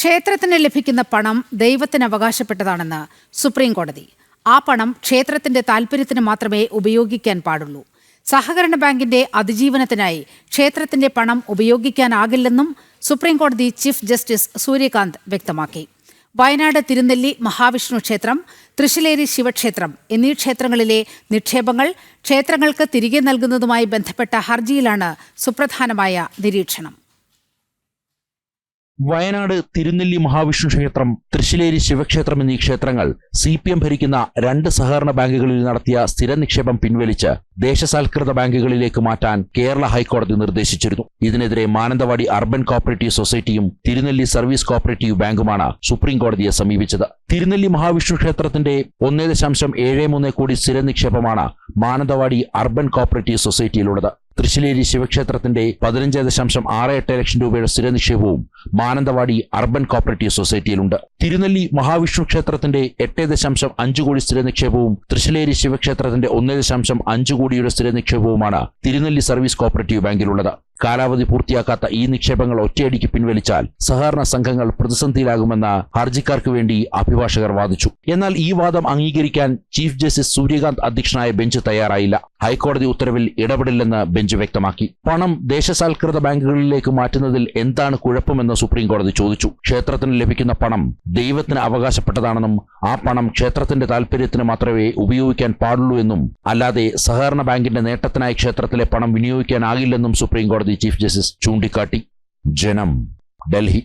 ക്ഷേത്രത്തിന് ലഭിക്കുന്ന പണം ദൈവത്തിന് അവകാശപ്പെട്ടതാണെന്ന് സുപ്രീം കോടതി. ആ പണം ക്ഷേത്രത്തിന്റെ താൽപര്യത്തിന് മാത്രമേ ഉപയോഗിക്കാൻ പാടുള്ളൂ. സഹകരണ ബാങ്കിന്റെ അതിജീവനത്തിനായി ക്ഷേത്രത്തിന്റെ പണം ഉപയോഗിക്കാനാകില്ലെന്നും സുപ്രീം കോടതി ചീഫ് ജസ്റ്റിസ് സൂര്യകാന്ത് വ്യക്തമാക്കി. വയനാട് തിരുനെല്ലി മഹാവിഷ്ണു ക്ഷേത്രം, തൃശ്ശിലേരി ശിവക്ഷേത്രം എന്നീ ക്ഷേത്രങ്ങളിലെ നിക്ഷേപങ്ങൾ ക്ഷേത്രങ്ങൾക്ക് തിരികെ നൽകുന്നതുമായി ബന്ധപ്പെട്ട ഹർജിയിലാണ് സുപ്രധാനമായ നിരീക്ഷണം. വയനാട് തിരുനെല്ലി മഹാവിഷ്ണു ക്ഷേത്രം, തൃശ്ശിലേരി ശിവക്ഷേത്രം എന്നീ ക്ഷേത്രങ്ങൾ CPM ഭരിക്കുന്ന 2 സഹകരണ ബാങ്കുകളിൽ നടത്തിയ സ്ഥിര നിക്ഷേപം പിൻവലിച്ച് ദേശസാൽകൃത ബാങ്കുകളിലേക്ക് മാറ്റാൻ കേരള ഹൈക്കോടതി നിർദ്ദേശിച്ചിരുന്നു. ഇതിനെതിരെ മാനന്തവാടി അർബൻ കോപ്പറേറ്റീവ് സൊസൈറ്റിയും തിരുനെല്ലി സർവീസ് കോപ്പറേറ്റീവ് ബാങ്കുമാണ് സുപ്രീം കോടതിയെ സമീപിച്ചത്. തിരുനെല്ലി മഹാവിഷ്ണു ക്ഷേത്രത്തിന്റെ 1.73 കോടി സ്ഥിര നിക്ഷേപമാണ് മാനന്തവാടി അർബൻ കോപ്പറേറ്റീവ് സൊസൈറ്റിയിലുള്ളത്. തൃശ്ശിലേരി ശിവക്ഷേത്രത്തിന്റെ 15.68 ലക്ഷം രൂപയുടെ സ്ഥിര നിക്ഷേപവും മാനന്തവാടി അർബൻ കോപ്പറേറ്റീവ് സൊസൈറ്റിയിലുണ്ട്. തിരുനെല്ലി മഹാവിഷ്ണു ക്ഷേത്രത്തിന്റെ 8.5 കോടി സ്ഥിര നിക്ഷേപവും തൃശ്ശിലേരി ശിവക്ഷേത്രത്തിന്റെ 1.5 കോടിയുടെ സ്ഥിര നിക്ഷേപവുമാണ് തിരുനെല്ലി സർവീസ് കോപ്പറേറ്റീവ് ബാങ്കിലുള്ളത്. കാലാവധി പൂർത്തിയാക്കാത്ത ഈ നിക്ഷേപങ്ങൾ ഒറ്റയടിക്ക് പിൻവലിച്ചാൽ സഹകരണ സംഘങ്ങൾ പ്രതിസന്ധിയിലാകുമെന്ന് ഹർജിക്കാർക്ക് വേണ്ടി അഭിഭാഷകർ വാദിച്ചു. എന്നാൽ ഈ വാദം അംഗീകരിക്കാൻ ചീഫ് ജസ്റ്റിസ് സൂര്യകാന്ത് അധ്യക്ഷനായ ബെഞ്ച് തയ്യാറായില്ല. ഹൈക്കോടതി ഉത്തരവിൽ ഇടപെടില്ലെന്ന് ബെഞ്ച് വ്യക്തമാക്കി. പണം ദേശസാൽകൃത ബാങ്കുകളിലേക്ക് മാറ്റുന്നതിൽ എന്താണ് കുഴപ്പമെന്ന് സുപ്രീം കോടതി ചോദിച്ചു. ക്ഷേത്രത്തിന് ലഭിക്കുന്ന പണം ദൈവത്തിന് അവകാശപ്പെട്ടതാണെന്നും ആ പണം ക്ഷേത്രത്തിന്റെ താൽപര്യത്തിന് മാത്രമേ ഉപയോഗിക്കാൻ പാടുള്ളൂ എന്നും അല്ലാതെ സഹകരണ ബാങ്കിന്റെ നേട്ടത്തിനായി ക്ഷേത്രത്തിലെ പണം വിനിയോഗിക്കാനാകില്ലെന്നും സുപ്രീം കോടതി ചീഫ് ജസ്റ്റിസ് ചൂണ്ടിക്കാട്ടി. ജനം, ഡൽഹി.